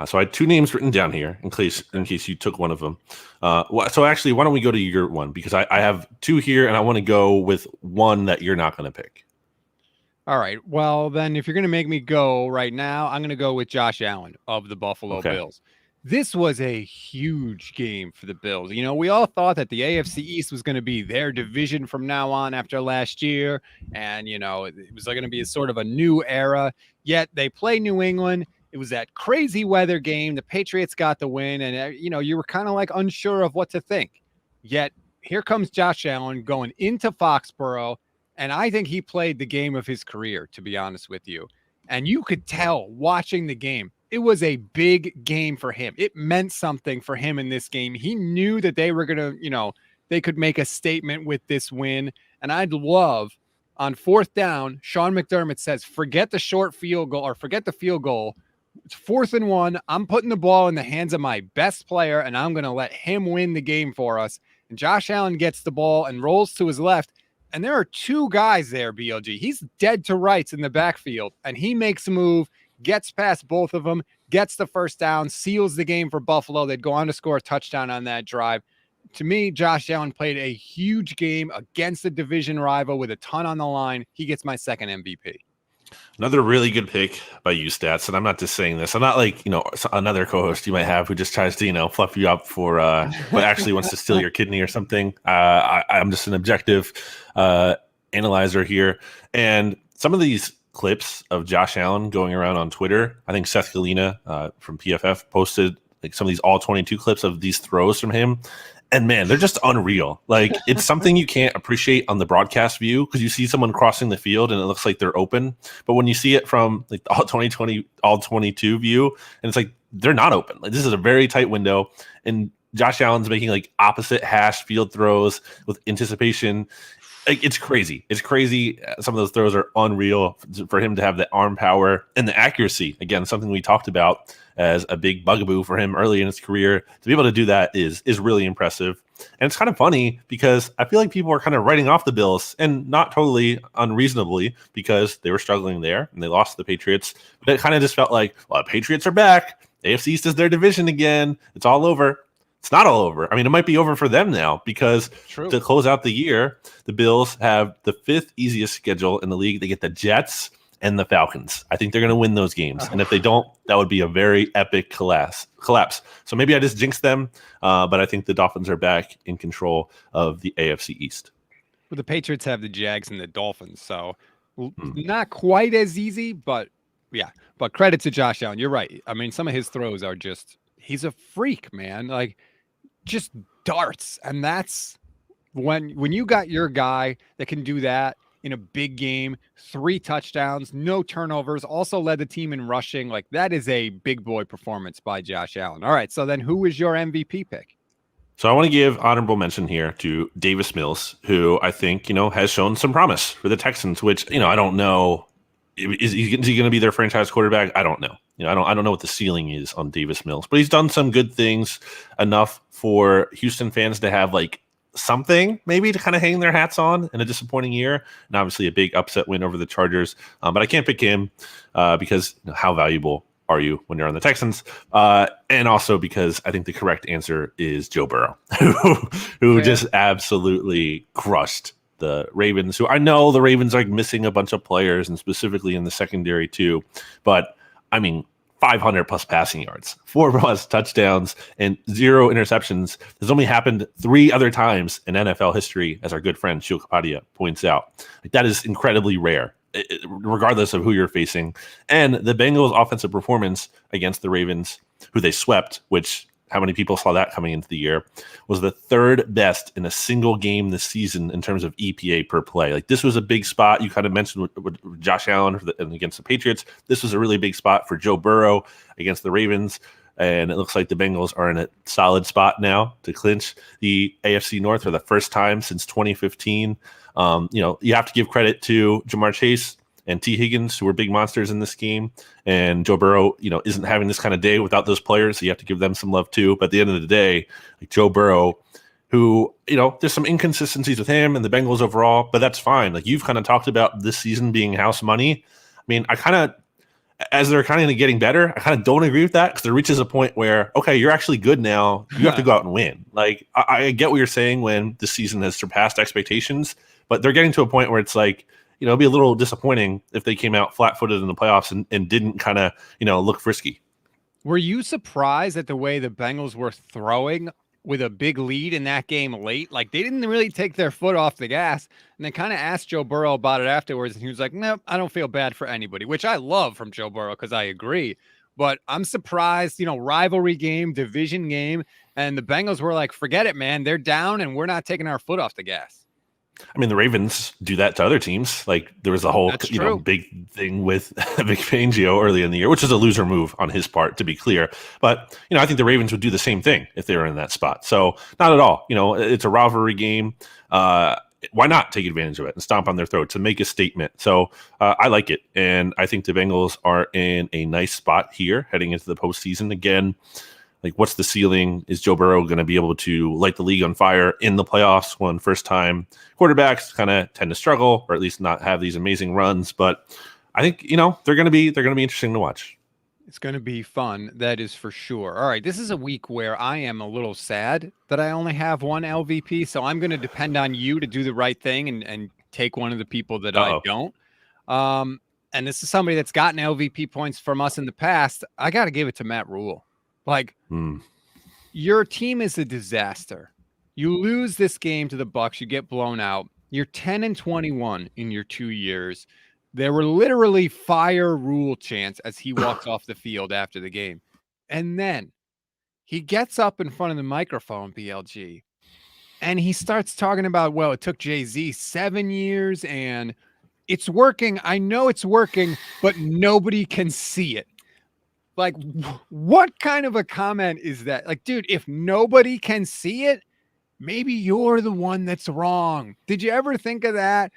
So I had 2 names written down here in case you took one of them. So actually, why don't we go to your one? Because I have 2 here, and I want to go with one that you're not going to pick. All right. Well, then if you're going to make me go right now, I'm going to go with Josh Allen of the Buffalo Bills. This was a huge game for the Bills. We all thought that the AFC East was going to be their division from now on after last year. And, it was going to be a sort of a new era. Yet they play New England. It was that crazy weather game. The Patriots got the win, and you were kind of like unsure of what to think. Yet here comes Josh Allen going into Foxborough, and I think he played the game of his career, to be honest with you. And you could tell watching the game, it was a big game for him. It meant something for him in this game. He knew that they were going to, they could make a statement with this win. And I'd love, on 4th down, Sean McDermott says, forget the short field goal, or forget the field goal. It's 4th and 1. I'm putting the ball in the hands of my best player, and I'm going to let him win the game for us. And Josh Allen gets the ball and rolls to his left. And there are 2 guys there, BLG. He's dead to rights in the backfield, and he makes a move, gets past both of them, gets the first down, seals the game for Buffalo. They'd go on to score a touchdown on that drive. To me, Josh Allen played a huge game against a division rival with a ton on the line. He gets my second MVP. Another really good pick by you, Stats. And I'm not just saying this. I'm not like, another co-host you might have who just tries to, fluff you up for but actually wants to steal your kidney or something. I'm just an objective analyzer here. And some of these clips of Josh Allen going around on Twitter, I think Seth Galina from PFF posted some of these all 22 clips of these throws from him. And man, they're just unreal. Like, it's something you can't appreciate on the broadcast view because you see someone crossing the field and it looks like they're open. But when you see it from the all 22 view, and it's like they're not open. Like, this is a very tight window, and Josh Allen's making opposite hash field throws with anticipation. It's crazy. It's crazy. Some of those throws are unreal for him to have the arm power and the accuracy. Again, something we talked about as a big bugaboo for him early in his career. To be able to do that is really impressive. And it's kind of funny because I feel like people are kind of writing off the Bills, and not totally unreasonably, because they were struggling there and they lost to the Patriots. But it kind of just felt like, well, the Patriots are back. AFC East is their division again. It's all over. It's not all over. I mean, it might be over for them now because to close out the year, the Bills have the 5th easiest schedule in the league. They get the Jets, and the Falcons. I think they're going to win those games. And if they don't, that would be a very epic collapse. So maybe I just jinxed them, but I think the Dolphins are back in control of the AFC East. Well, the Patriots have the Jags and the Dolphins, so not quite as easy, but yeah. But credit to Josh Allen. You're right. I mean, some of his throws are just, he's a freak, man. Like, just darts. And that's when you got your guy that can do that in a big game, 3 touchdowns, no turnovers, also led the team in rushing. Like, that is a big boy performance by Josh Allen. All right, so then who is your MVP pick? So I want to give honorable mention here to Davis Mills, who I think, has shown some promise for the Texans, which, I don't know. Is he going to be their franchise quarterback? I don't know. I don't know what the ceiling is on Davis Mills, but he's done some good things enough for Houston fans to have like something maybe to kind of hang their hats on in a disappointing year. And obviously a big upset win over the Chargers. But I can't pick him because how valuable are you when you're on the Texans? And also because I think the correct answer is Joe Burrow, who just absolutely crushed the Ravens, who I know the Ravens are missing a bunch of players and specifically in the secondary too. But I mean, 500 plus passing yards, 4 plus touchdowns, and 0 interceptions has only happened 3 other times in NFL history, as our good friend Shil Kapadia points out. Like, that is incredibly rare, regardless of who you're facing. And the Bengals' offensive performance against the Ravens, who they swept, which how many people saw that coming into the year, was the 3rd best in a single game this season in terms of EPA per play. Like, this was a big spot. You kind of mentioned with Josh Allen against the Patriots. This was a really big spot for Joe Burrow against the Ravens. And it looks like the Bengals are in a solid spot now to clinch the AFC North for the first time since 2015. You have to give credit to Jamar Chase and T. Higgins, who were big monsters in this game. And Joe Burrow, isn't having this kind of day without those players. So you have to give them some love too. But at the end of the day, like Joe Burrow, who, there's some inconsistencies with him and the Bengals overall, but that's fine. Like, you've kind of talked about this season being house money. I mean, I kind of, as they're kind of getting better, I kind of don't agree with that, because there reaches a point where, okay, you're actually good now. You have to go out and win. Like, I get what you're saying when the season has surpassed expectations, but they're getting to a point where it's like, it'd be a little disappointing if they came out flat-footed in the playoffs and didn't kind of, look frisky. Were you surprised at the way the Bengals were throwing with a big lead in that game late? Like, they didn't really take their foot off the gas, and they kind of asked Joe Burrow about it afterwards, and he was like, nope, I don't feel bad for anybody, which I love from Joe Burrow because I agree. But I'm surprised, rivalry game, division game, and the Bengals were like, forget it, man. They're down, and we're not taking our foot off the gas. I mean, the Ravens do that to other teams. Like, there was a whole, big thing with Vic Fangio early in the year, which is a loser move on his part, to be clear. But, I think the Ravens would do the same thing if they were in that spot. So not at all. It's a rivalry game. Why not take advantage of it and stomp on their throat to make a statement? So I like it. And I think the Bengals are in a nice spot here heading into the postseason. Again, like, what's the ceiling? Is Joe Burrow going to be able to light the league on fire in the playoffs when first-time quarterbacks kind of tend to struggle, or at least not have these amazing runs? But I think they're going to be interesting to watch. It's going to be fun, that is for sure. All right, this is a week where I am a little sad that I only have one LVP, so I'm going to depend on you to do the right thing and take one of the people that I don't. And this is somebody that's gotten LVP points from us in the past. I got to give it to Matt Rule. Like, your team is a disaster. You lose this game to the Bucs, you get blown out. You're 10-21 in your 2 years. There were literally fire Rule chants as he walks off the field after the game. And then he gets up in front of the microphone, BLG, and he starts talking about, well, it took Jay-Z 7 years and it's working. I know it's working, but nobody can see it. Like, what kind of a comment is that? Like, dude, if nobody can see it, maybe you're the one that's wrong. Did you ever think of that?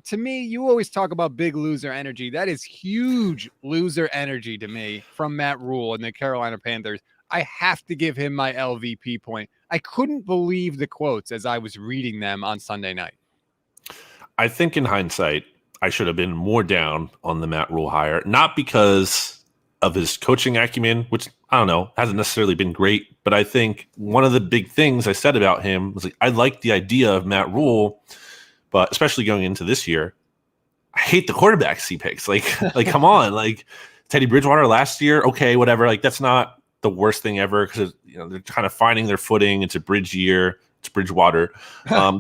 To me, you always talk about big loser energy. That is huge loser energy to me from Matt Rule and the Carolina Panthers. I have to give him my LVP point. I couldn't believe the quotes as I was reading them on Sunday night. I think in hindsight, I should have been more down on the Matt Rule hire, not because of his coaching acumen, which I don't know, hasn't necessarily been great. But I think one of the big things I said about him was, like, I like the idea of Matt Rule, but especially going into this year, I hate the quarterbacks he picks. Like come on, like Teddy Bridgewater last year, okay, whatever. Like that's not the worst thing ever because they're kind of finding their footing. It's a bridge year. It's Bridgewater.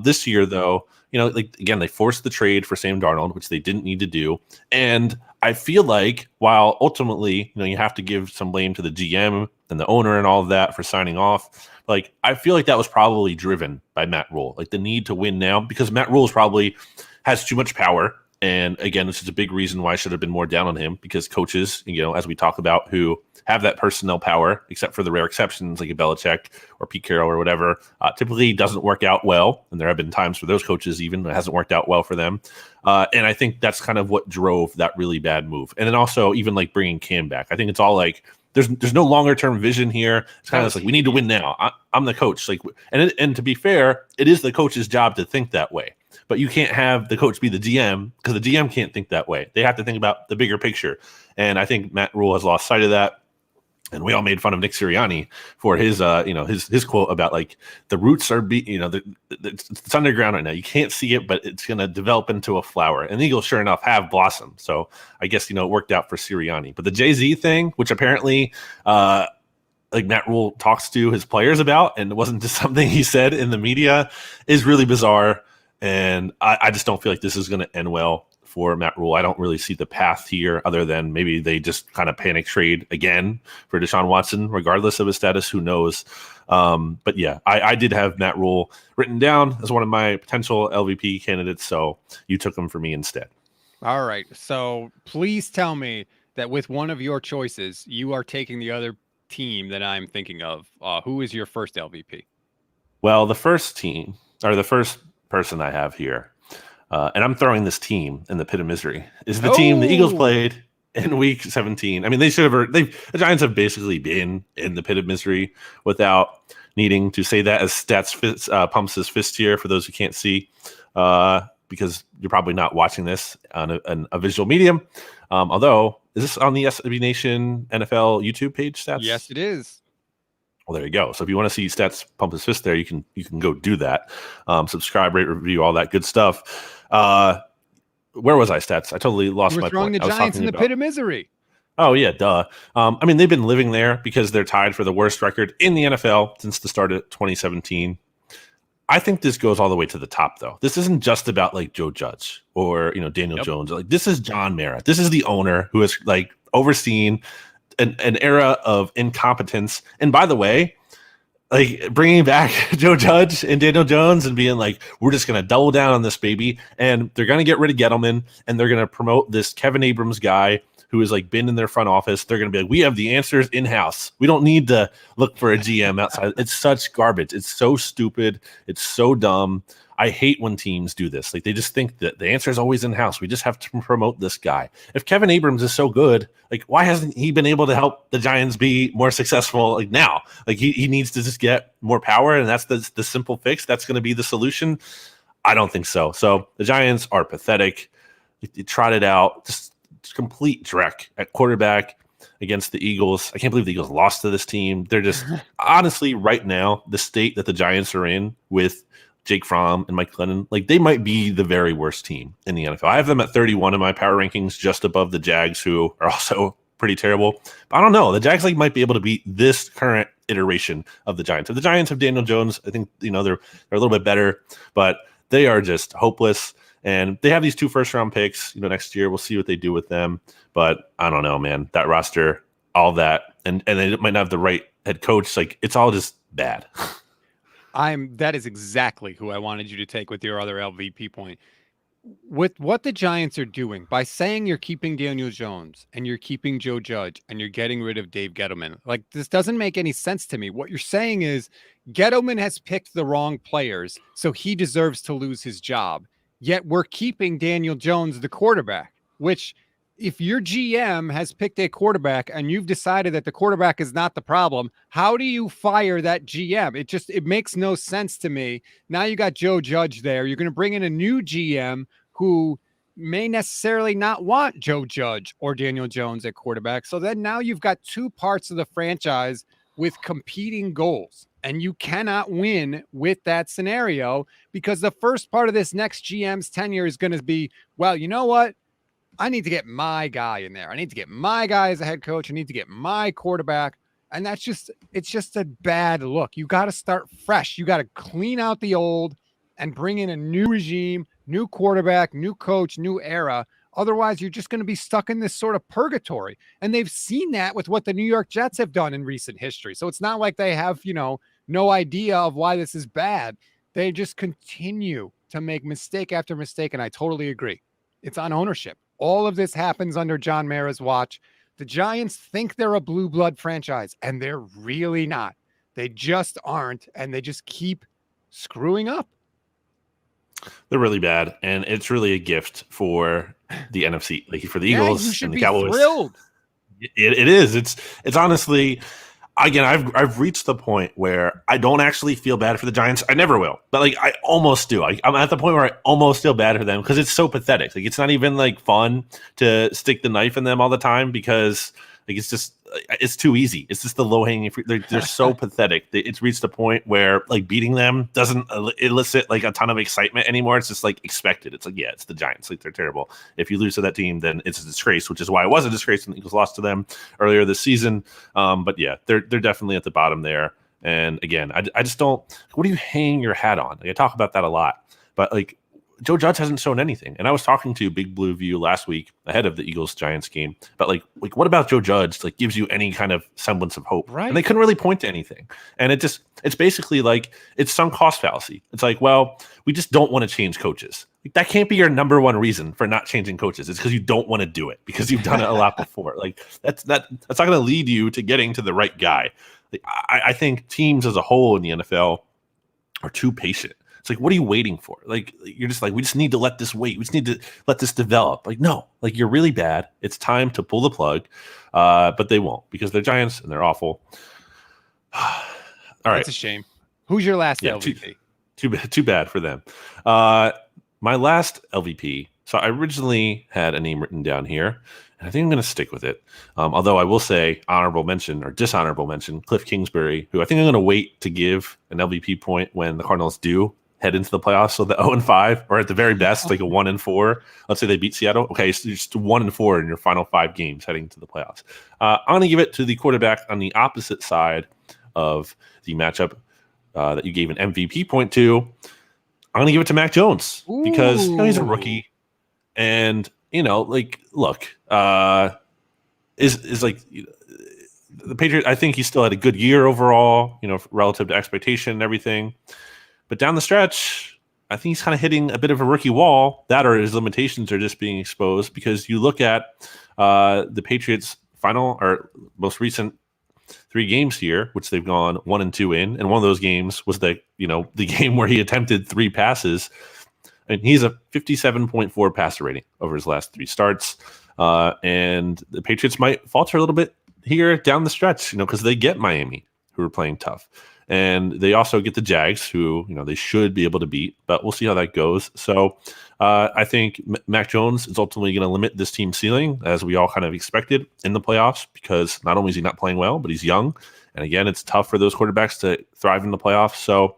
This year, though, like again, they forced the trade for Sam Darnold, which they didn't need to do. And I feel like while ultimately, you have to give some blame to the GM and the owner and all of that for signing off. Like I feel like that was probably driven by Matt Rule, like the need to win now because Matt Rule probably has too much power. And again, this is a big reason why I should have been more down on him because coaches, as we talk about, who have that personnel power, except for the rare exceptions like a Belichick or Pete Carroll or whatever, typically doesn't work out well. And there have been times for those coaches even it hasn't worked out well for them. And I think that's kind of what drove that really bad move. And then also even like bringing Cam back. I think it's all like there's no longer term vision here. It's kind of like we need to win now. I'm the coach. Like, and to be fair, it is the coach's job to think that way. But you can't have the coach be the GM because the GM can't think that way. They have to think about the bigger picture. And I think Matt Rule has lost sight of that. And we all made fun of Nick Sirianni for his his quote about like the roots are it's underground right now. You can't see it, but it's going to develop into a flower. And the Eagles, sure enough, have blossomed. So I guess, it worked out for Sirianni. But the Jay-Z thing, which apparently like Matt Rule talks to his players about, and it wasn't just something he said in the media, is really bizarre. And I just don't feel like this is going to end well for Matt Rule. I don't really see the path here other than maybe they just kind of panic trade again for Deshaun Watson, regardless of his status. Who knows? But yeah, I did have Matt Rule written down as one of my potential LVP candidates. So you took him for me instead. All right. So please tell me that with one of your choices, you are taking the other team that I'm thinking of. Who is your first LVP? Well, the first team or the first person I have here, and I'm throwing this team in the pit of misery, is the team the Eagles played in week 17. I mean, the Giants have basically been in the pit of misery without needing to say that, as Stats pumps his fist here for those who can't see, because you're probably not watching this on a visual medium. Although, is this on the SB Nation NFL YouTube page, Stats? Yes, it is. Well, there you go. So if you want to see Stats pump his fist there, you can go do that. Subscribe, rate, review, all that good stuff. Where was I, Stats? I totally lost my point. We're throwing the Giants in the pit of misery. Oh, yeah, duh. I mean, they've been living there because they're tied for the worst record in the NFL since the start of 2017. I think this goes all the way to the top, though. This isn't just about like Joe Judge or Daniel Jones. Like this is John Mara. This is the owner who has like overseen an era of incompetence. And by the way, like bringing back Joe Judge and Daniel Jones and being like, we're just going to double down on this baby. And they're going to get rid of Gettleman and they're going to promote this Kevin Abrams guy who has like been in their front office. They're going to be like, we have the answers in-house. We don't need to look for a GM outside. It's such garbage. It's so stupid. It's so dumb. I hate when teams do this. Like they just think that the answer is always in-house. We just have to promote this guy. If Kevin Abrams is so good, like why hasn't he been able to help the Giants be more successful like now? Like he needs to just get more power, and that's the simple fix. That's going to be the solution. I don't think so. So the Giants are pathetic. They trotted out just complete dreck at quarterback against the Eagles. I can't believe the Eagles lost to this team. They're just honestly right now, the state that the Giants are in with Jake Fromm and Mike Glennon, like they might be the very worst team in the NFL. I have them at 31 in my power rankings, just above the Jags, who are also pretty terrible. But I don't know. The Jags like might be able to beat this current iteration of the Giants. If the Giants have Daniel Jones, I think they're a little bit better, but they are just hopeless. And they have these 2 first-round picks, next year. We'll see what they do with them. But I don't know, man. That roster, all that, and they might not have the right head coach. Like it's all just bad. That is exactly who I wanted you to take with your other LVP point. With what the Giants are doing by saying you're keeping Daniel Jones and you're keeping Joe Judge and you're getting rid of Dave Gettleman, like this doesn't make any sense to me. What you're saying is Gettleman has picked the wrong players, so he deserves to lose his job. Yet we're keeping Daniel Jones, the quarterback, which if your GM has picked a quarterback and you've decided that the quarterback is not the problem, how do you fire that GM? It makes no sense to me. Now you got Joe Judge there. You're going to bring in a new GM who may necessarily not want Joe Judge or Daniel Jones at quarterback. So then now you've got 2 parts of the franchise with competing goals, and you cannot win with that scenario because the first part of this next GM's tenure is going to be, well, you know what? I need to get my guy in there. I need to get my guy as a head coach. I need to get my quarterback. And it's just a bad look. You got to start fresh. You got to clean out the old and bring in a new regime, new quarterback, new coach, new era. Otherwise, you're just going to be stuck in this sort of purgatory. And they've seen that with what the New York Jets have done in recent history. So it's not like they have, no idea of why this is bad. They just continue to make mistake after mistake. And I totally agree. It's on ownership. All of this happens under John Mara's watch. The Giants think they're a blue blood franchise, and they're really not. They just aren't, and they just keep screwing up. They're really bad, and it's really a gift for the NFC, like for the Eagles and the Cowboys. Thrilled. It is. It's honestly, again, I've reached the point where I don't actually feel bad for the Giants. I never will, but like I almost do. I'm at the point where I almost feel bad for them because it's so pathetic. Like it's not even like fun to stick the knife in them all the time because like it's too easy. It's just the low hanging fruit. They're so pathetic. It's reached a point where like beating them doesn't elicit like a ton of excitement anymore. It's just like expected. It's like, yeah, it's the Giants. Like they're terrible. If you lose to that team, then it's a disgrace, which is why it was a disgrace when the Eagles lost to them earlier this season. But yeah, they're definitely at the bottom there. And again, I just don't. What are you hanging your hat on? Like, I talk about that a lot, but like Joe Judge hasn't shown anything. And I was talking to Big Blue View last week ahead of the Eagles-Giants game. But like what about Joe Judge like gives you any kind of semblance of hope? Right. And they couldn't really point to anything. And it's basically like it's sunk cost fallacy. It's like, well, we just don't want to change coaches. Like, that can't be your number one reason for not changing coaches. It's because you don't want to do it because you've done it a lot before. Like that's not going to lead you to getting to the right guy. Like, I think teams as a whole in the NFL are too patient. It's like, what are you waiting for? Like, you're just like, we just need to let this wait. We just need to let this develop. Like, no, like you're really bad. It's time to pull the plug. But they won't because they're Giants and they're awful. All right. That's a shame. Who's your last LVP? Too bad for them. My last LVP. So I originally had a name written down here, and I think I'm going to stick with it. Although I will say honorable mention or dishonorable mention, Cliff Kingsbury, who I think I'm going to wait to give an LVP point when the Cardinals do head into the playoffs. So the 0-5, or at the very best, like a 1-4. Let's say they beat Seattle. Okay, so you're just 1-4 in your final 5 games heading to the playoffs. I'm going to give it to the quarterback on the opposite side of the matchup that you gave an MVP point to. I'm going to give it to Mac Jones because he's a rookie. And, like, look, is like the Patriots, I think he still had a good year overall, relative to expectation and everything. But down the stretch, I think he's kind of hitting a bit of a rookie wall. That or his limitations are just being exposed because you look at the Patriots' final or most recent 3 games here, which they've gone 1-2 in, and one of those games was the game where he attempted 3 passes, and he's a 57.4 passer rating over his last 3 starts. And the Patriots might falter a little bit here down the stretch, because they get Miami, who are playing tough. And they also get the Jags, who, they should be able to beat, but we'll see how that goes. So I think Mac Jones is ultimately going to limit this team's ceiling, as we all kind of expected in the playoffs, because not only is he not playing well, but he's young. And again, it's tough for those quarterbacks to thrive in the playoffs. So,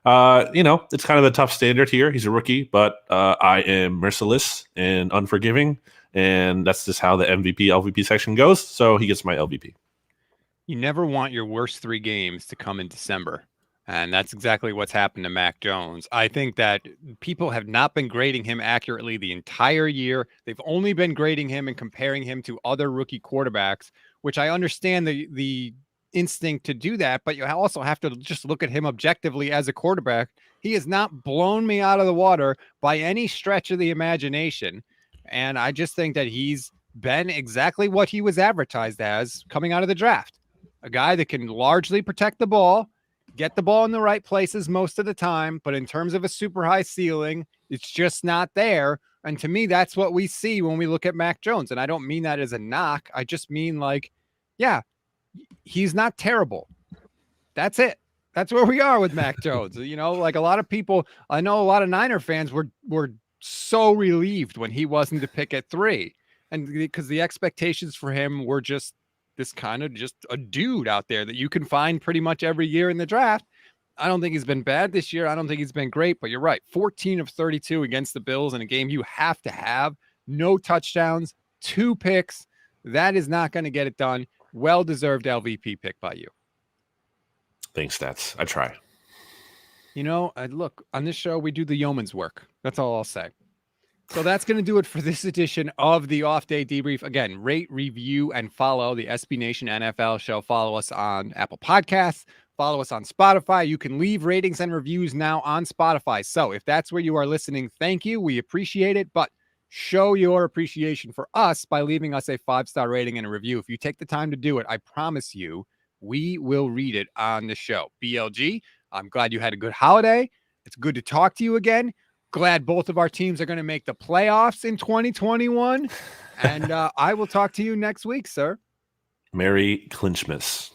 it's kind of a tough standard here. He's a rookie, but I am merciless and unforgiving. And that's just how the LVP section goes. So he gets my LVP. You never want your worst 3 games to come in December. And that's exactly what's happened to Mac Jones. I think that people have not been grading him accurately the entire year. They've only been grading him and comparing him to other rookie quarterbacks, which I understand the instinct to do that, but you also have to just look at him objectively as a quarterback. He has not blown me out of the water by any stretch of the imagination. And I just think that he's been exactly what he was advertised as coming out of the draft. A guy that can largely protect the ball, get the ball in the right places most of the time, but in terms of a super high ceiling, it's just not there. And to me, that's what we see when we look at Mac Jones. And I don't mean that as a knock. I just mean like, yeah, he's not terrible. That's it. That's where we are with Mac Jones. Like a lot of people, I know a lot of Niner fans were so relieved when he wasn't the pick at 3. And because the expectations for him were just this kind of just a dude out there that you can find pretty much every year in the draft. I don't think he's been bad this year. I don't think he's been great, but you're right. 14 of 32 against the Bills in a game you have to have. no touchdowns, 2 picks. That is not going to get it done. Well-deserved LVP pick by you. Thanks, Stats. I try. You know, look, on this show, we do the yeoman's work. That's all I'll say. So that's going to do it for this edition of the Off Day Debrief. Again, rate, review, and follow the SB Nation NFL show. Follow us on Apple Podcasts. Follow us on Spotify. You can leave ratings and reviews now on Spotify. So if that's where you are listening, thank you. We appreciate it. But show your appreciation for us by leaving us a 5-star rating and a review. If you take the time to do it, I promise you, we will read it on the show. BLG, I'm glad you had a good holiday. It's good to talk to you again. Glad both of our teams are going to make the playoffs in 2021. And I will talk to you next week, sir. Merry Clinchmas.